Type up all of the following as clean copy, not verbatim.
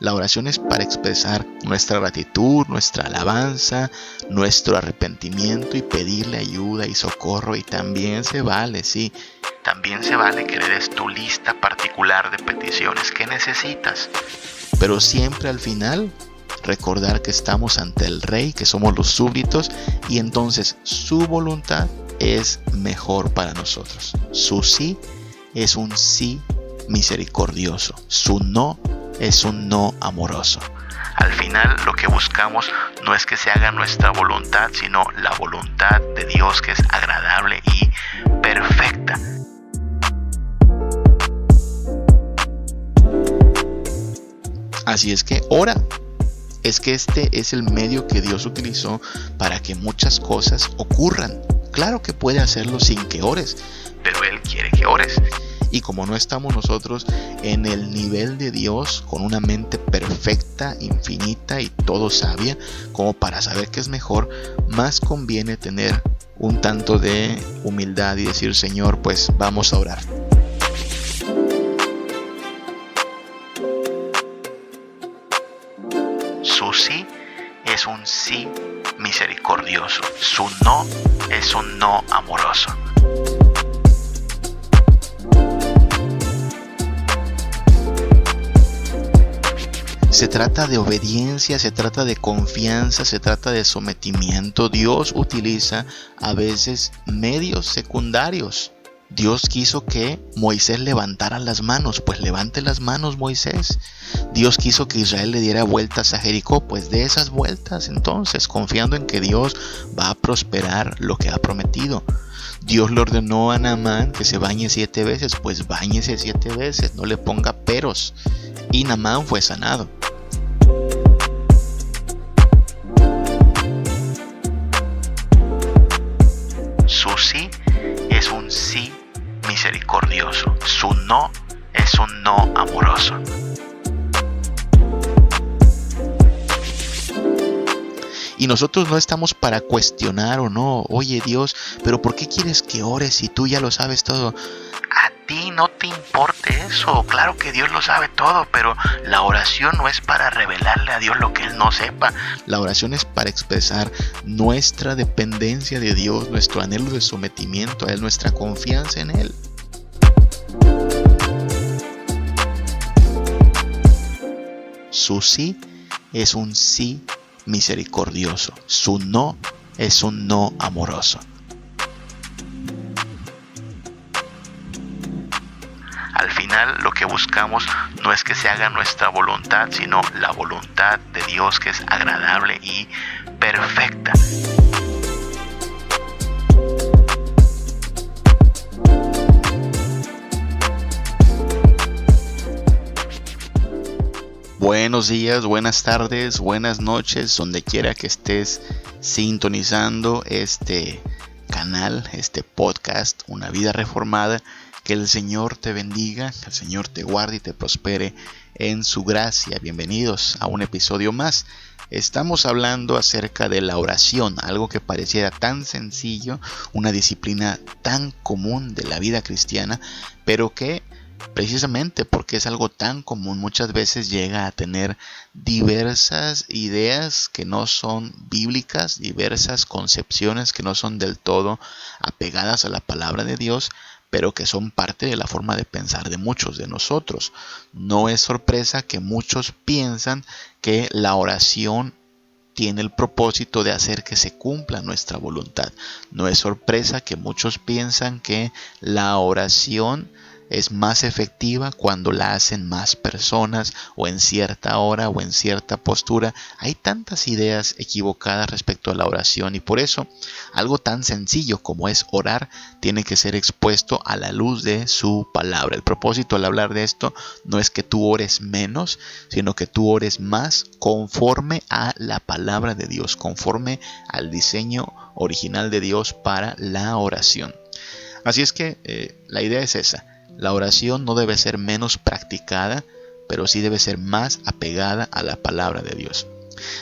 La oración es para expresar nuestra gratitud, nuestra alabanza, nuestro arrepentimiento y pedirle ayuda y socorro. Y también se vale, sí, también se vale que le des tu lista particular de peticiones que necesitas. Pero siempre al final recordar que estamos ante el Rey, que somos los súbditos, y entonces su voluntad es mejor para nosotros. Su sí es un sí misericordioso. Su no es un no amoroso. Al final lo que buscamos no es que se haga nuestra voluntad, sino la voluntad de Dios, que es agradable y perfecta. Así es que ora. Es que este es el medio que Dios utilizó para que muchas cosas ocurran. Claro que puede hacerlo sin que ores, pero Él quiere que ores. Y como no estamos nosotros en el nivel de Dios, con una mente perfecta, infinita y todo sabia, como para saber qué es mejor, más conviene tener un tanto de humildad y decir: Señor, pues vamos a orar. Su sí es un sí misericordioso. Su no es un no amoroso. Se trata de obediencia, se trata de confianza, se trata de sometimiento. Dios utiliza a veces medios secundarios. Dios quiso que Moisés levantara las manos, pues levante las manos, Moisés. Dios quiso que Israel le diera vueltas a Jericó, pues dé esas vueltas entonces, confiando en que Dios va a prosperar lo que ha prometido. Dios le ordenó a Naamán que se bañe 7 veces, pues báñese 7 veces, no le ponga peros. Y Naamán fue sanado. Su sí es un sí misericordioso. Su no es un no amoroso. Y nosotros no estamos para cuestionar o no. Oye, Dios, pero ¿por qué quieres que ores si tú ya lo sabes todo? A ti no te importe eso. Claro que Dios lo sabe todo, pero la oración no es para revelarle a Dios lo que Él no sepa. La oración es para expresar nuestra dependencia de Dios, nuestro anhelo de sometimiento a Él, nuestra confianza en Él. Su sí es un sí misericordioso. Su no es un no amoroso. Al final lo que buscamos no es que se haga nuestra voluntad, sino la voluntad de Dios, que es agradable y perfecta. Buenos días, buenas tardes, buenas noches, donde quiera que estés sintonizando este canal, este podcast, Una Vida Reformada. Que el Señor te bendiga, que el Señor te guarde y te prospere en su gracia. Bienvenidos a un episodio más. Estamos hablando acerca de la oración, algo que pareciera tan sencillo, una disciplina tan común de la vida cristiana, pero que precisamente porque es algo tan común, muchas veces llega a tener diversas ideas que no son bíblicas, diversas concepciones que no son del todo apegadas a la palabra de Dios, pero que son parte de la forma de pensar de muchos de nosotros. No es sorpresa que muchos piensan que la oración tiene el propósito de hacer que se cumpla nuestra voluntad. No es sorpresa que muchos piensan que la oración es más efectiva cuando la hacen más personas o en cierta hora o en cierta postura. Hay tantas ideas equivocadas respecto a la oración y por eso algo tan sencillo como es orar tiene que ser expuesto a la luz de su palabra. El propósito al hablar de esto no es que tú ores menos, sino que tú ores más conforme a la palabra de Dios, conforme al diseño original de Dios para la oración. Así es que la idea es esa. La oración no debe ser menos practicada, pero sí debe ser más apegada a la palabra de Dios.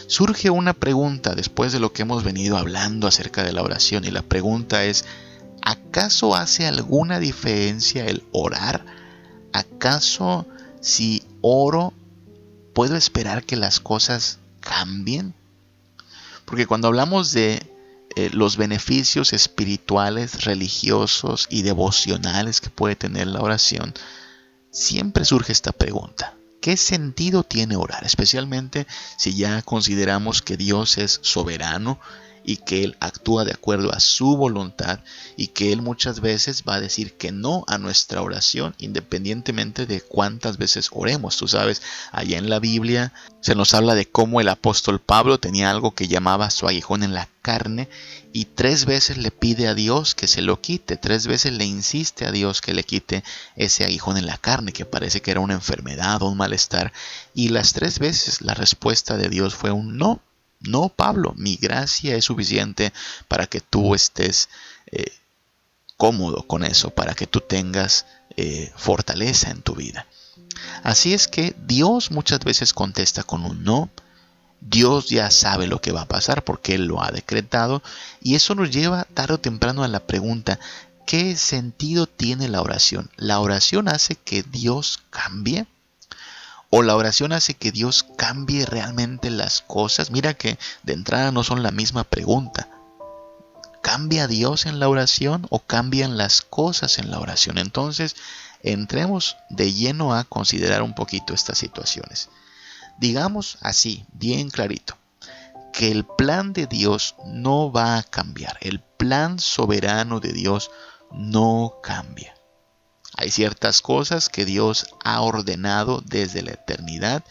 Surge una pregunta después de lo que hemos venido hablando acerca de la oración, y la pregunta es: ¿acaso hace alguna diferencia el orar? ¿Acaso si oro ¿puedo esperar que las cosas cambien? Porque cuando hablamos de los beneficios espirituales, religiosos y devocionales que puede tener la oración, siempre surge esta pregunta: ¿qué sentido tiene orar? Especialmente si ya consideramos que Dios es soberano y que Él actúa de acuerdo a su voluntad y que Él muchas veces va a decir que no a nuestra oración independientemente de cuántas veces oremos. Tú sabes, allá en la Biblia se nos habla de cómo el apóstol Pablo tenía algo que llamaba su aguijón en la carne y 3 veces le pide a Dios que se lo quite, 3 veces le insiste a Dios que le quite ese aguijón en la carne, que parece que era una enfermedad o un malestar, y las 3 veces la respuesta de Dios fue un no. No, Pablo, mi gracia es suficiente para que tú estés cómodo con eso, para que tú tengas fortaleza en tu vida. Así es que Dios muchas veces contesta con un no. Dios ya sabe lo que va a pasar porque Él lo ha decretado, y eso nos lleva tarde o temprano a la pregunta: ¿qué sentido tiene la oración? ¿La oración hace que Dios cambie? ¿O la oración hace que Dios cambie realmente las cosas? Mira que de entrada no son la misma pregunta. ¿Cambia Dios en la oración o cambian las cosas en la oración? Entonces, entremos de lleno a considerar un poquito estas situaciones. Digamos así, bien clarito, que el plan de Dios no va a cambiar. El plan soberano de Dios no cambia. Hay ciertas cosas que Dios ha ordenado desde la eternidad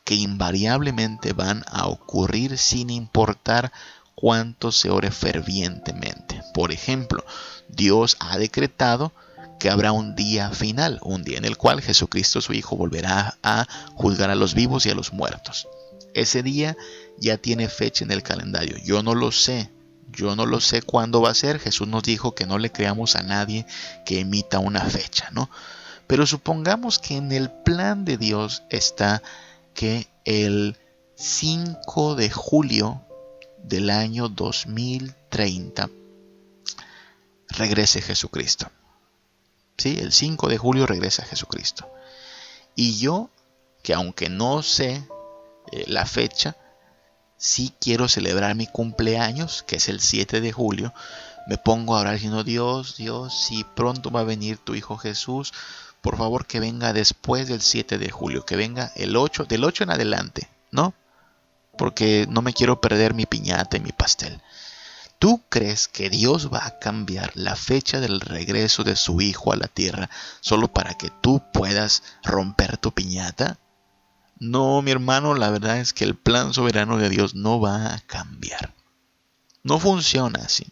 que invariablemente van a ocurrir sin importar cuánto se ore fervientemente. Por ejemplo, Dios ha decretado que habrá un día final, un día en el cual Jesucristo su Hijo volverá a juzgar a los vivos y a los muertos. Ese día ya tiene fecha en el calendario. Yo no lo sé cuándo va a ser. Jesús nos dijo que no le creamos a nadie que emita una fecha, ¿no? Pero supongamos que en el plan de Dios está que el 5 de julio del año 2030 regrese Jesucristo. Sí, el 5 de julio regresa Jesucristo. Y yo, que aunque no sé la fecha, sí quiero celebrar mi cumpleaños, que es el 7 de julio, me pongo a orar diciendo: Dios, si pronto va a venir tu Hijo Jesús, por favor que venga después del 7 de julio, que venga el 8, del 8 en adelante, ¿no? Porque no me quiero perder mi piñata y mi pastel. ¿Tú crees que Dios va a cambiar la fecha del regreso de su Hijo a la tierra solo para que tú puedas romper tu piñata? No, mi hermano, la verdad es que el plan soberano de Dios no va a cambiar. No funciona así.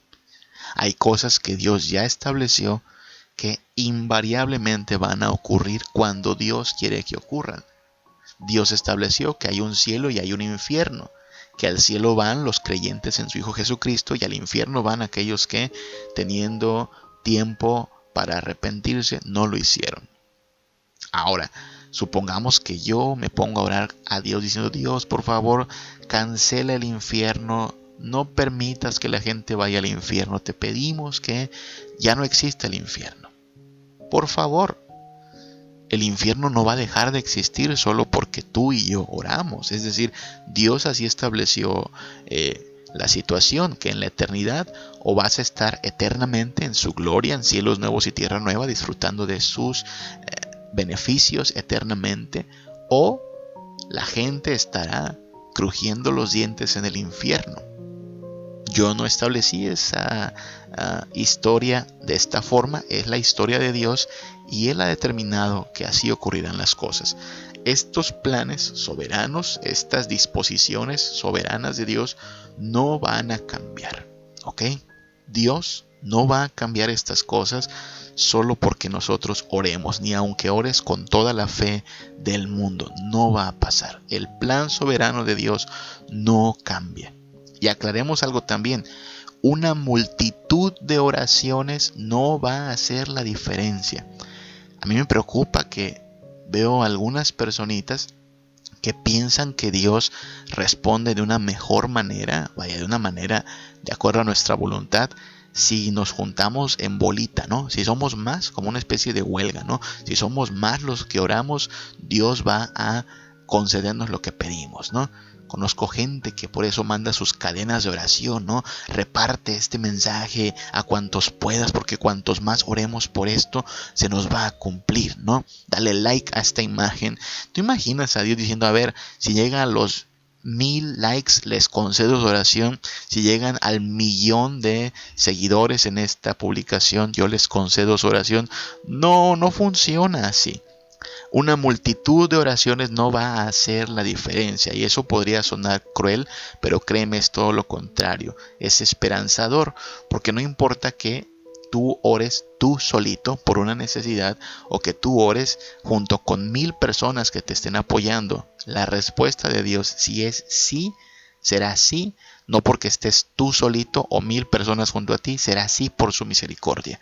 Hay cosas que Dios ya estableció que invariablemente van a ocurrir cuando Dios quiere que ocurran. Dios estableció que hay un cielo y hay un infierno, que al cielo van los creyentes en su Hijo Jesucristo y al infierno van aquellos que, teniendo tiempo para arrepentirse, no lo hicieron. Ahora, supongamos que yo me pongo a orar a Dios diciendo: Dios, por favor, cancela el infierno, no permitas que la gente vaya al infierno, te pedimos que ya no exista el infierno. Por favor, el infierno no va a dejar de existir solo porque tú y yo oramos. Es decir, Dios así estableció la situación, que en la eternidad o vas a estar eternamente en su gloria, en cielos nuevos y tierra nueva, disfrutando de sus beneficios eternamente, o la gente estará crujiendo los dientes en el infierno. Yo no establecí esa historia de esta forma, es la historia de Dios y Él ha determinado que así ocurrirán las cosas. Estos planes soberanos, estas disposiciones soberanas de Dios no van a cambiar, ¿ok? Dios no va a cambiar estas cosas solo porque nosotros oremos, ni aunque ores con toda la fe del mundo, no va a pasar. El plan soberano de Dios no cambia. Y aclaremos algo también: una multitud de oraciones no va a hacer la diferencia. A mí me preocupa que veo algunas personitas que piensan que Dios responde de una mejor manera, de una manera de acuerdo a nuestra voluntad, si nos juntamos en bolita, ¿no? Si somos más, como una especie de huelga, ¿no? Si somos más los que oramos, Dios va a concedernos lo que pedimos, ¿no? Conozco gente que por eso manda sus cadenas de oración, ¿no? Reparte este mensaje a cuantos puedas, porque cuantos más oremos por esto, se nos va a cumplir, ¿no? Dale like a esta imagen. ¿Tú imaginas a Dios diciendo, a ver, si llega a los 1000 likes, les concedo su oración? Si llegan al 1,000,000 de seguidores en esta publicación, yo les concedo su oración. No, no funciona así. Una multitud de oraciones no va a hacer la diferencia, y eso podría sonar cruel, pero créeme, es todo lo contrario, es esperanzador, porque no importa que tú ores tú solito por una necesidad o que tú ores junto con 1000 personas que te estén apoyando, la respuesta de Dios, si es sí, será sí, no porque estés tú solito o 1000 personas junto a ti, será sí por su misericordia.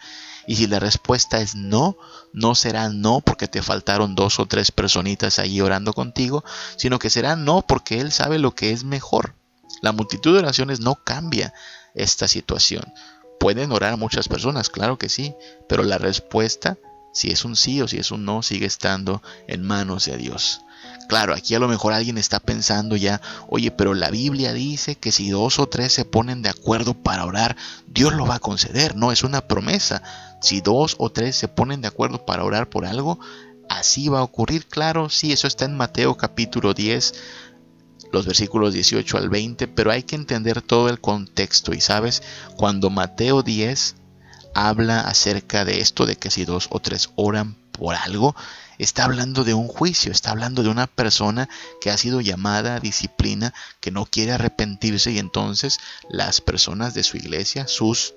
Y si la respuesta es no, no será no porque te faltaron 2 o 3 personitas ahí orando contigo, sino que será no porque Él sabe lo que es mejor. La multitud de oraciones no cambia esta situación. Pueden orar muchas personas, claro que sí, pero la respuesta, si es un sí o si es un no, sigue estando en manos de Dios. Claro, aquí a lo mejor alguien está pensando ya, oye, pero la Biblia dice que si 2 o 3 se ponen de acuerdo para orar, Dios lo va a conceder. No, es una promesa. Si 2 o 3 se ponen de acuerdo para orar por algo, así va a ocurrir. Claro, sí, eso está en Mateo capítulo 10, los versículos 18 al 20, pero hay que entender todo el contexto. Y sabes, cuando Mateo 10 habla acerca de esto, de que si 2 o 3 oran por algo, está hablando de un juicio, está hablando de una persona que ha sido llamada a disciplina, que no quiere arrepentirse, y entonces las personas de su iglesia, sus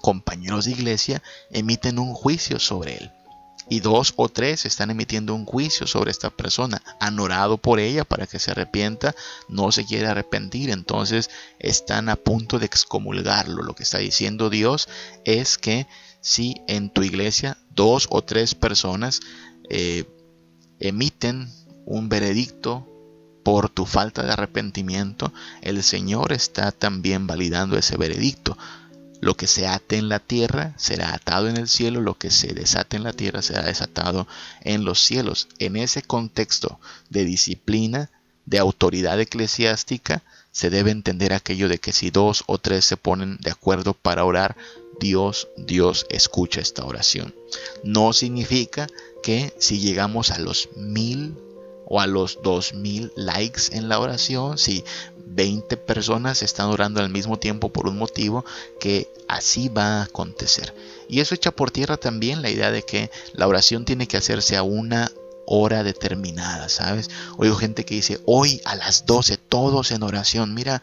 compañeros de iglesia, emiten un juicio sobre él. Y 2 o 3 están emitiendo un juicio sobre esta persona. Han orado por ella para que se arrepienta, no se quiere arrepentir, entonces están a punto de excomulgarlo. Lo que está diciendo Dios es que si en tu iglesia 2 o 3 personas emiten un veredicto por tu falta de arrepentimiento, el Señor está también validando ese veredicto. Lo que se ate en la tierra será atado en el cielo, lo que se desate en la tierra será desatado en los cielos. En ese contexto de disciplina, de autoridad eclesiástica, se debe entender aquello de que si 2 o 3 se ponen de acuerdo para orar, Dios escucha esta oración. No significa que si llegamos a los 1000 o a los 2000 likes en la oración, si 20 personas están orando al mismo tiempo por un motivo, que así va a acontecer. Y eso echa por tierra también la idea de que la oración tiene que hacerse a una hora determinada, ¿sabes? Oigo gente que dice, hoy a las 12 todos en oración. Mira,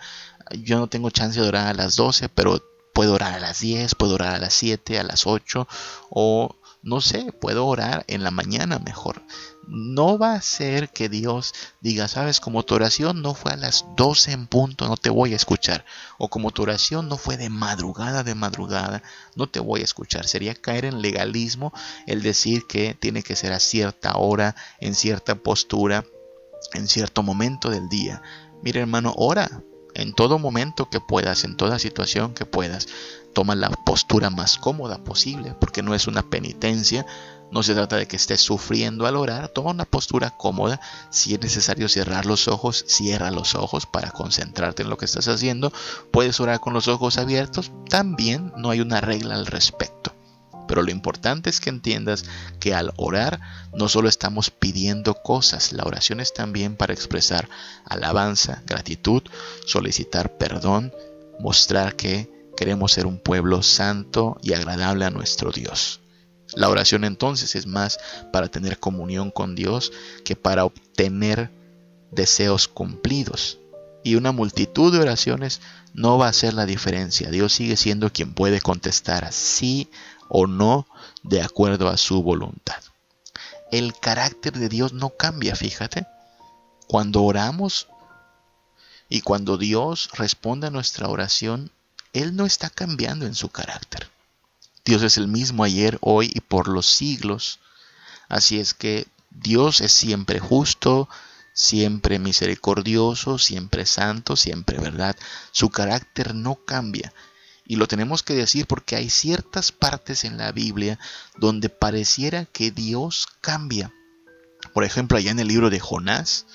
yo no tengo chance de orar a las 12, pero puedo orar a las 10, puedo orar a las 7, a las 8, o no sé, puedo orar en la mañana mejor. No va a ser que Dios diga, sabes, como tu oración no fue a las 12 en punto, no te voy a escuchar. O como tu oración no fue de madrugada, no te voy a escuchar. Sería caer en legalismo el decir que tiene que ser a cierta hora, en cierta postura, en cierto momento del día. Mira, hermano, ora en todo momento que puedas, en toda situación que puedas. Toma la postura más cómoda posible, porque no es una penitencia. No se trata de que estés sufriendo al orar. Toma una postura cómoda. Si es necesario cerrar los ojos, cierra los ojos para concentrarte en lo que estás haciendo. Puedes orar con los ojos abiertos. También no hay una regla al respecto. Pero lo importante es que entiendas que al orar no solo estamos pidiendo cosas. La oración es también para expresar alabanza, gratitud, solicitar perdón, mostrar que queremos ser un pueblo santo y agradable a nuestro Dios. La oración entonces es más para tener comunión con Dios que para obtener deseos cumplidos. Y una multitud de oraciones no va a hacer la diferencia. Dios sigue siendo quien puede contestar sí o no de acuerdo a su voluntad. El carácter de Dios no cambia, fíjate. Cuando oramos y cuando Dios responde a nuestra oración, Él no está cambiando en su carácter. Dios es el mismo ayer, hoy y por los siglos. Así es que Dios es siempre justo, siempre misericordioso, siempre santo, siempre verdad. Su carácter no cambia. Y lo tenemos que decir porque hay ciertas partes en la Biblia donde pareciera que Dios cambia. Por ejemplo, allá en el libro de Jonás,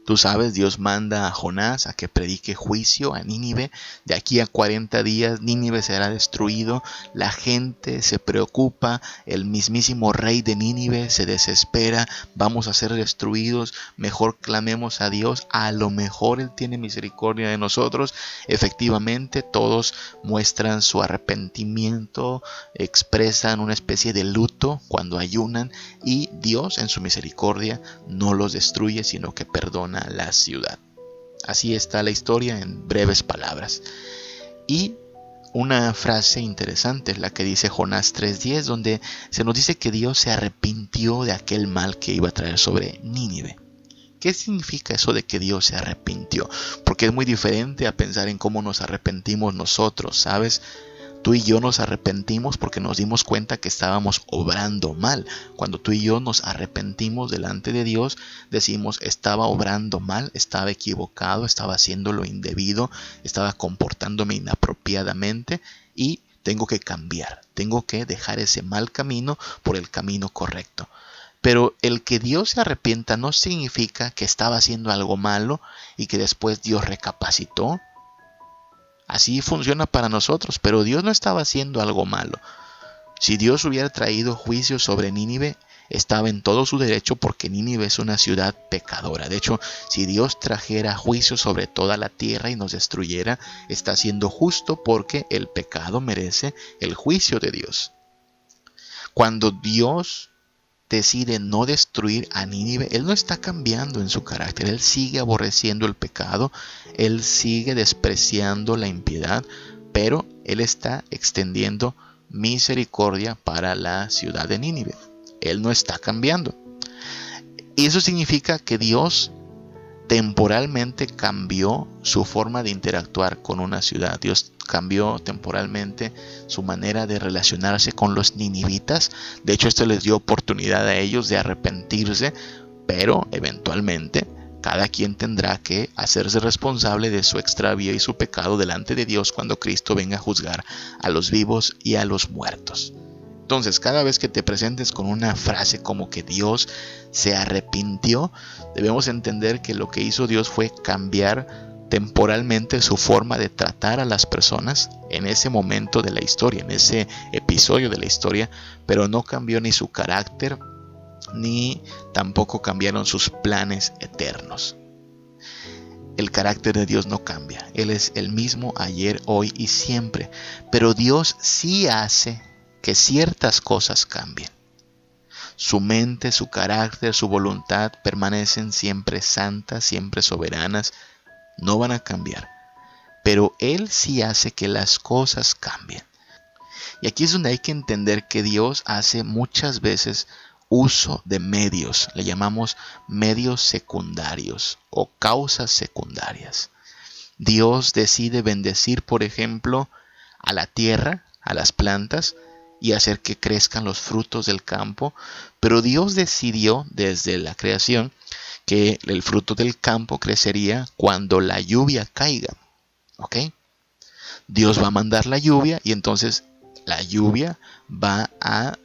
Tú sabes, Dios manda a Jonás a que predique juicio a Nínive. De aquí a 40 días Nínive será destruido. La gente se preocupa. El mismísimo rey de Nínive se desespera. Vamos a ser destruidos. Mejor clamemos a Dios. A lo mejor Él tiene misericordia de nosotros. Efectivamente, todos muestran su arrepentimiento. Expresan una especie de luto cuando ayunan. Y Dios en su misericordia no los destruye, sino que perdona la ciudad. Así está la historia en breves palabras. Y una frase interesante es la que dice Jonás 3:10, donde se nos dice que Dios se arrepintió de aquel mal que iba a traer sobre Nínive. ¿Qué significa eso de que Dios se arrepintió? Porque es muy diferente a pensar en cómo nos arrepentimos nosotros, ¿sabes? Tú y yo nos arrepentimos porque nos dimos cuenta que estábamos obrando mal. Cuando tú y yo nos arrepentimos delante de Dios, decimos, estaba obrando mal, estaba equivocado, estaba haciendo lo indebido, estaba comportándome inapropiadamente y tengo que cambiar. Tengo que dejar ese mal camino por el camino correcto. Pero el que Dios se arrepienta no significa que estaba haciendo algo malo y que después Dios recapacitó. Así funciona para nosotros, pero Dios no estaba haciendo algo malo. Si Dios hubiera traído juicio sobre Nínive, estaba en todo su derecho porque Nínive es una ciudad pecadora. De hecho, si Dios trajera juicio sobre toda la tierra y nos destruyera, está siendo justo porque el pecado merece el juicio de Dios. Cuando Dios decide no destruir a Nínive, Él no está cambiando en su carácter. Él sigue aborreciendo el pecado, Él sigue despreciando la impiedad, pero Él está extendiendo misericordia para la ciudad de Nínive. Él no está cambiando. Y eso significa que Dios temporalmente cambió su forma de interactuar con una ciudad. Dios cambió temporalmente su manera de relacionarse con los ninivitas. De hecho, esto les dio oportunidad a ellos de arrepentirse, pero eventualmente cada quien tendrá que hacerse responsable de su extravío y su pecado delante de Dios cuando Cristo venga a juzgar a los vivos y a los muertos. Entonces, cada vez que te presentes con una frase como que Dios se arrepintió, debemos entender que lo que hizo Dios fue cambiar temporalmente su forma de tratar a las personas en ese momento de la historia, en ese episodio de la historia, pero no cambió ni su carácter, ni tampoco cambiaron sus planes eternos. El carácter de Dios no cambia. Él es el mismo ayer, hoy y siempre. Pero Dios sí hace que ciertas cosas cambien. Su mente, su carácter, su voluntad permanecen siempre santas, siempre soberanas. No van a cambiar. Pero Él sí hace que las cosas cambien. Y aquí es donde hay que entender que Dios hace muchas veces uso de medios. Le llamamos medios secundarios o causas secundarias. Dios decide bendecir, por ejemplo, a la tierra, a las plantas, y hacer que crezcan los frutos del campo. Pero Dios decidió desde la creación que el fruto del campo crecería cuando la lluvia caiga. ¿Ok? Dios va a mandar la lluvia y entonces la lluvia va a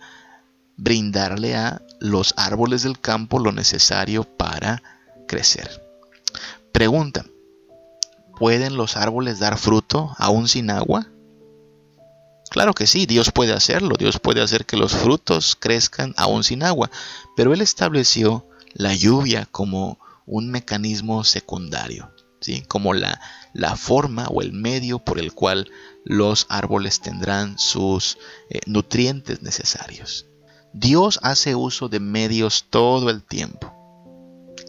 brindarle a los árboles del campo lo necesario para crecer. Pregunta: ¿pueden los árboles dar fruto aún sin agua? Claro que sí, Dios puede hacerlo. Dios puede hacer que los frutos crezcan aún sin agua. Pero Él estableció la lluvia como un mecanismo secundario, ¿sí? Como la forma o el medio por el cual los árboles tendrán sus nutrientes necesarios. Dios hace uso de medios todo el tiempo.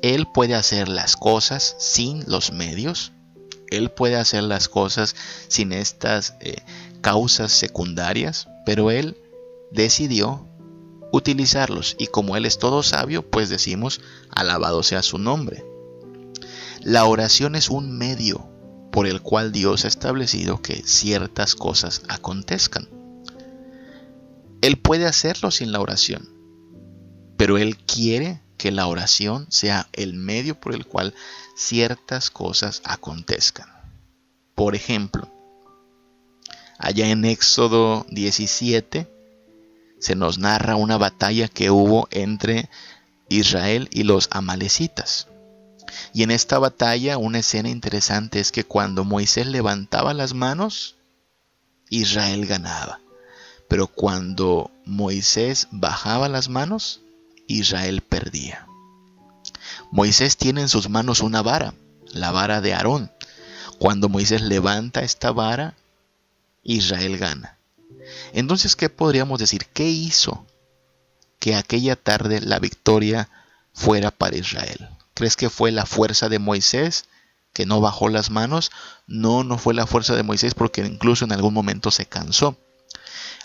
Él puede hacer las cosas sin los medios. Él puede hacer las cosas sin estas causas secundarias, pero Él decidió utilizarlos, y como Él es todo sabio, pues decimos: alabado sea su nombre. La oración es un medio por el cual Dios ha establecido que ciertas cosas acontezcan. Él puede hacerlo sin la oración, pero Él quiere que la oración sea el medio por el cual ciertas cosas acontezcan. Por ejemplo, allá en Éxodo 17 se nos narra una batalla que hubo entre Israel y los amalecitas. Y en esta batalla una escena interesante es que cuando Moisés levantaba las manos, Israel ganaba. Pero cuando Moisés bajaba las manos, Israel perdía. Moisés tiene en sus manos una vara, la vara de Aarón. Cuando Moisés levanta esta vara, Israel gana. Entonces, ¿qué podríamos decir? ¿Qué hizo que aquella tarde la victoria fuera para Israel? ¿Crees que fue la fuerza de Moisés que no bajó las manos? No, no fue la fuerza de Moisés, porque incluso en algún momento se cansó.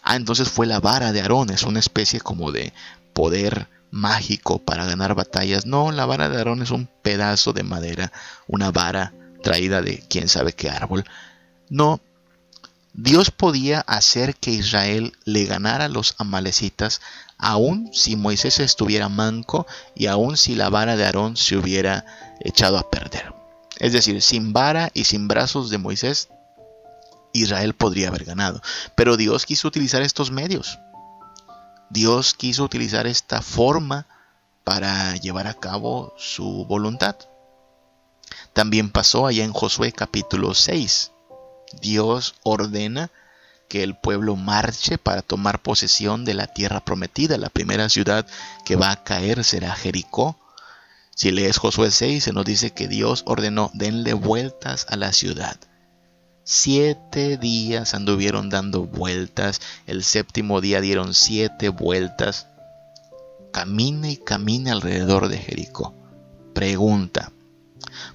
Entonces fue la vara de Aarón, es una especie como de poder mágico para ganar batallas. No, la vara de Aarón es un pedazo de madera, una vara traída de quién sabe qué árbol. No, Dios podía hacer que Israel le ganara a los amalecitas, aun si Moisés estuviera manco y aun si la vara de Aarón se hubiera echado a perder. Es decir, sin vara y sin brazos de Moisés, Israel podría haber ganado. Pero Dios quiso utilizar estos medios. Dios quiso utilizar esta forma para llevar a cabo su voluntad. También pasó allá en Josué capítulo 6. Dios ordena que el pueblo marche para tomar posesión de la tierra prometida. La primera ciudad que va a caer será Jericó. Si lees Josué 6, se nos dice que Dios ordenó: denle vueltas a la ciudad. 7 días anduvieron dando vueltas. El séptimo día dieron 7 vueltas. Camine y camine alrededor de Jericó. Pregunta: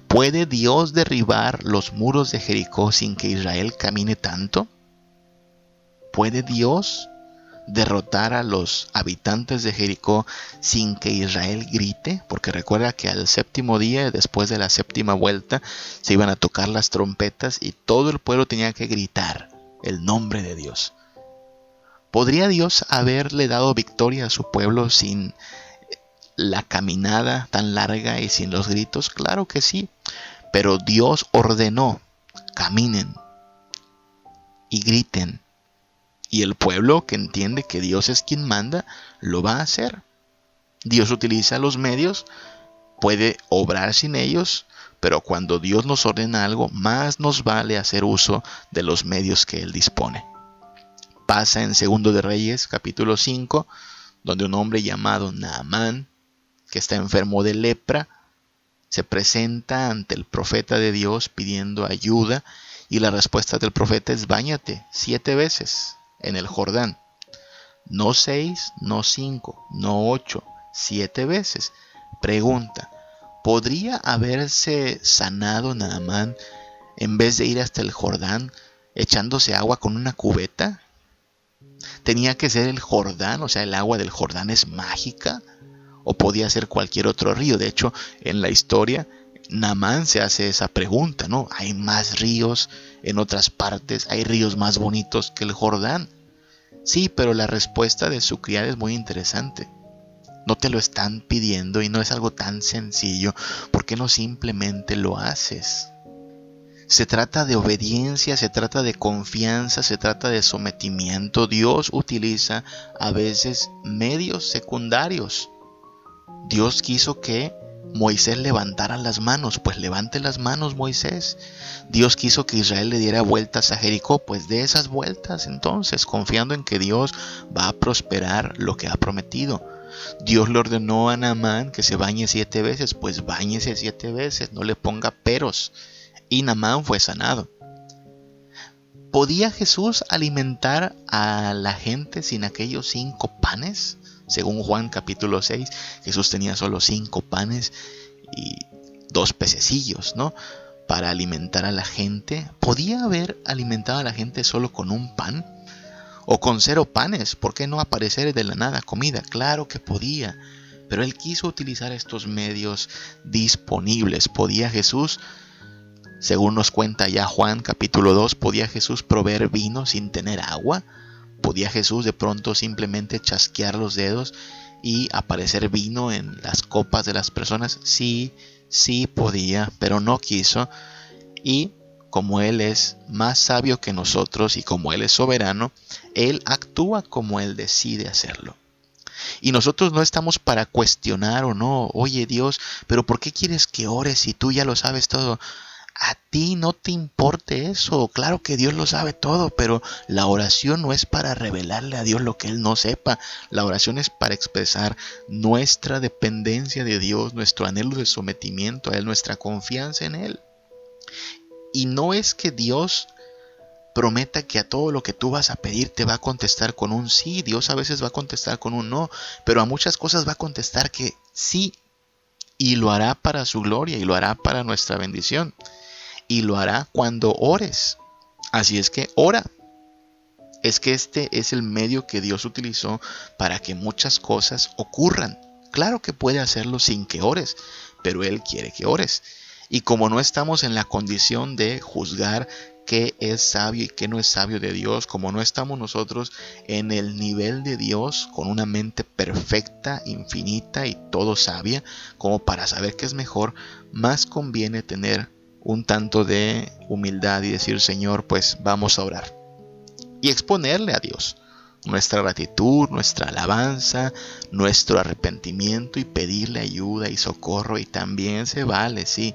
¿puede Dios derribar los muros de Jericó sin que Israel camine tanto? ¿Puede Dios derrotar a los habitantes de Jericó sin que Israel grite? Porque recuerda que al séptimo día, después de la séptima vuelta, se iban a tocar las trompetas y todo el pueblo tenía que gritar el nombre de Dios. ¿Podría Dios haberle dado victoria a su pueblo sin la caminada tan larga y sin los gritos? Claro que sí, pero Dios ordenó: caminen y griten. Y el pueblo, que entiende que Dios es quien manda, lo va a hacer. Dios utiliza los medios, puede obrar sin ellos, pero cuando Dios nos ordena algo, más nos vale hacer uso de los medios que Él dispone. Pasa en 2 de Reyes, capítulo 5, donde un hombre llamado Naamán, que está enfermo de lepra, se presenta ante el profeta de Dios pidiendo ayuda, y la respuesta del profeta es: báñate 7 veces en el Jordán. No 6, no 5, no 8, 7 veces. Pregunta: ¿podría haberse sanado Naamán en vez de ir hasta el Jordán echándose agua con una cubeta? ¿Tenía que ser el Jordán? O sea, ¿el agua del Jordán es mágica? ¿O podía ser cualquier otro río? De hecho, en la historia, Naamán se hace esa pregunta, ¿no? Hay más ríos en otras partes, hay ríos más bonitos que el Jordán. Sí, pero la respuesta de su criada es muy interesante. No te lo están pidiendo y no es algo tan sencillo. ¿Por qué no simplemente lo haces? Se trata de obediencia, se trata de confianza, se trata de sometimiento. Dios utiliza a veces medios secundarios. Dios quiso que Moisés levantara las manos, pues levante las manos, Moisés. Dios quiso que Israel le diera vueltas a Jericó, pues de esas vueltas entonces, confiando en que Dios va a prosperar lo que ha prometido. Dios le ordenó a Naamán que se bañe 7 veces, pues báñese 7 veces, no le ponga peros. Y Naamán fue sanado. ¿Podía Jesús alimentar a la gente sin aquellos 5 panes? Según Juan capítulo 6, Jesús tenía solo 5 panes y 2 pececillos, ¿no? Para alimentar a la gente. ¿Podía haber alimentado a la gente solo con un pan? ¿O con 0 panes? ¿Por qué no aparecer de la nada comida? Claro que podía, pero Él quiso utilizar estos medios disponibles. ¿Podía Jesús, según nos cuenta ya Juan capítulo 2, podía Jesús proveer vino sin tener agua? ¿Podía Jesús de pronto simplemente chasquear los dedos y aparecer vino en las copas de las personas? Sí, sí podía, pero no quiso. Y como Él es más sabio que nosotros y como Él es soberano, Él actúa como Él decide hacerlo. Y nosotros no estamos para cuestionar o no. Oye Dios, pero ¿por qué quieres que ores si tú ya lo sabes todo? A ti no te importe eso. Claro que Dios lo sabe todo, pero la oración no es para revelarle a Dios lo que Él no sepa. La oración es para expresar nuestra dependencia de Dios, nuestro anhelo de sometimiento a Él, nuestra confianza en Él. Y no es que Dios prometa que a todo lo que tú vas a pedir te va a contestar con un sí. Dios a veces va a contestar con un no, pero a muchas cosas va a contestar que sí. Y lo hará para su gloria y lo hará para nuestra bendición. Y lo hará cuando ores. Así es que ora. Es que este es el medio que Dios utilizó para que muchas cosas ocurran. Claro que puede hacerlo sin que ores, pero Él quiere que ores. Y como no estamos en la condición de juzgar qué es sabio y qué no es sabio de Dios, como no estamos nosotros en el nivel de Dios con una mente perfecta, infinita y todo sabia, como para saber qué es mejor, más conviene tener un tanto de humildad y decir, Señor, pues vamos a orar. Y exponerle a Dios nuestra gratitud, nuestra alabanza, nuestro arrepentimiento y pedirle ayuda y socorro. Y también se vale, sí,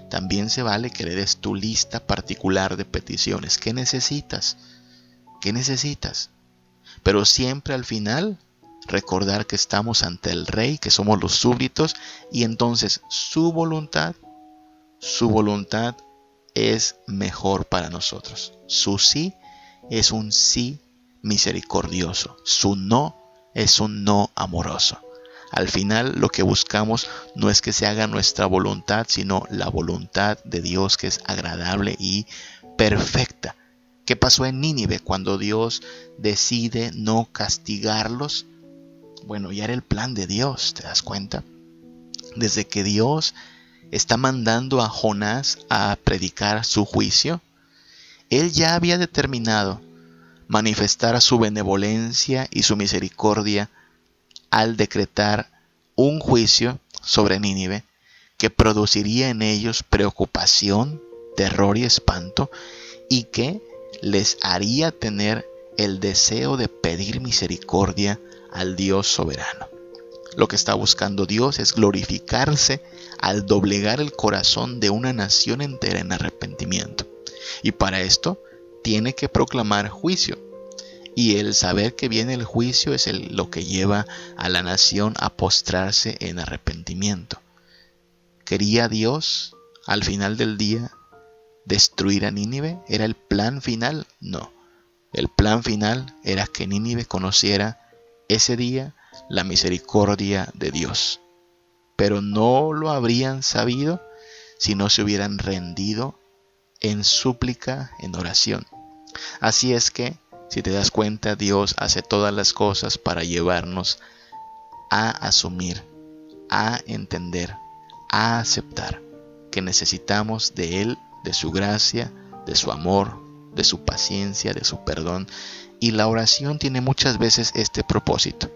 también se vale que le des tu lista particular de peticiones. ¿Qué necesitas? ¿Qué necesitas? Pero siempre al final recordar que estamos ante el Rey, que somos los súbditos, y entonces su voluntad es mejor para nosotros. Su sí es un sí misericordioso. Su no es un no amoroso. Al final lo que buscamos no es que se haga nuestra voluntad, sino la voluntad de Dios, que es agradable y perfecta. ¿Qué pasó en Nínive cuando Dios decide no castigarlos? Bueno, ya era el plan de Dios, ¿te das cuenta? Desde que Dios está mandando a Jonás a predicar su juicio, Él ya había determinado manifestar su benevolencia y su misericordia al decretar un juicio sobre Nínive que produciría en ellos preocupación, terror y espanto, y que les haría tener el deseo de pedir misericordia al Dios soberano. Lo que está buscando Dios es glorificarse al doblegar el corazón de una nación entera en arrepentimiento. Y para esto tiene que proclamar juicio. Y el saber que viene el juicio es lo que lleva a la nación a postrarse en arrepentimiento. ¿Quería Dios al final del día destruir a Nínive? ¿Era el plan final? No. El plan final era que Nínive conociera ese día la misericordia de Dios. Pero no lo habrían sabido si no se hubieran rendido en súplica, en oración. Así es que, si te das cuenta, Dios hace todas las cosas para llevarnos a asumir, a entender, a aceptar que necesitamos de Él, de su gracia, de su amor, de su paciencia, de su perdón. Y la oración tiene muchas veces este propósito.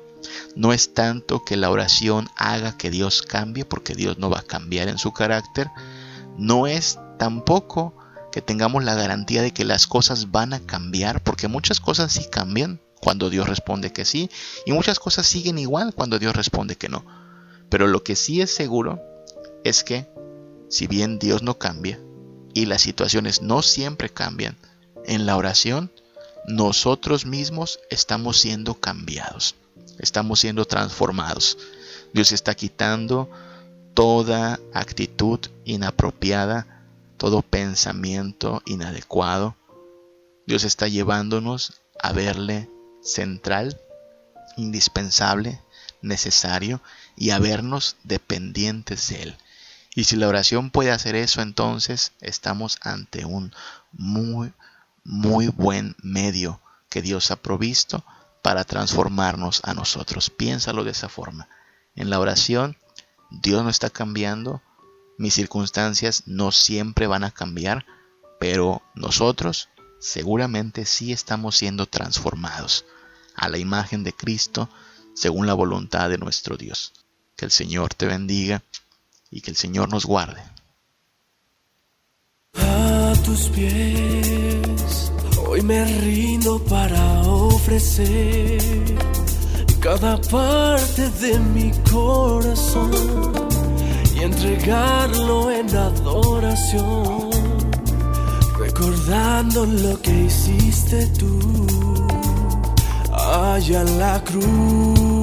No es tanto que la oración haga que Dios cambie, porque Dios no va a cambiar en su carácter. No es tampoco que tengamos la garantía de que las cosas van a cambiar, porque muchas cosas sí cambian cuando Dios responde que sí, y muchas cosas siguen igual cuando Dios responde que no. Pero lo que sí es seguro es que, si bien Dios no cambia, y las situaciones no siempre cambian, en la oración nosotros mismos estamos siendo cambiados. Estamos siendo transformados. Dios está quitando toda actitud inapropiada, todo pensamiento inadecuado. Dios está llevándonos a verle central, indispensable, necesario, y a vernos dependientes de Él. Y si la oración puede hacer eso, entonces estamos ante un muy buen medio que Dios ha provisto para transformarnos a nosotros. Piénsalo de esa forma. En la oración, Dios no está cambiando, mis circunstancias no siempre van a cambiar, pero nosotros seguramente sí estamos siendo transformados a la imagen de Cristo según la voluntad de nuestro Dios. Que el Señor te bendiga y que el Señor nos guarde. A tus pies hoy me rindo para ofrecer cada parte de mi corazón y entregarlo en adoración, recordando lo que hiciste tú allá en la cruz.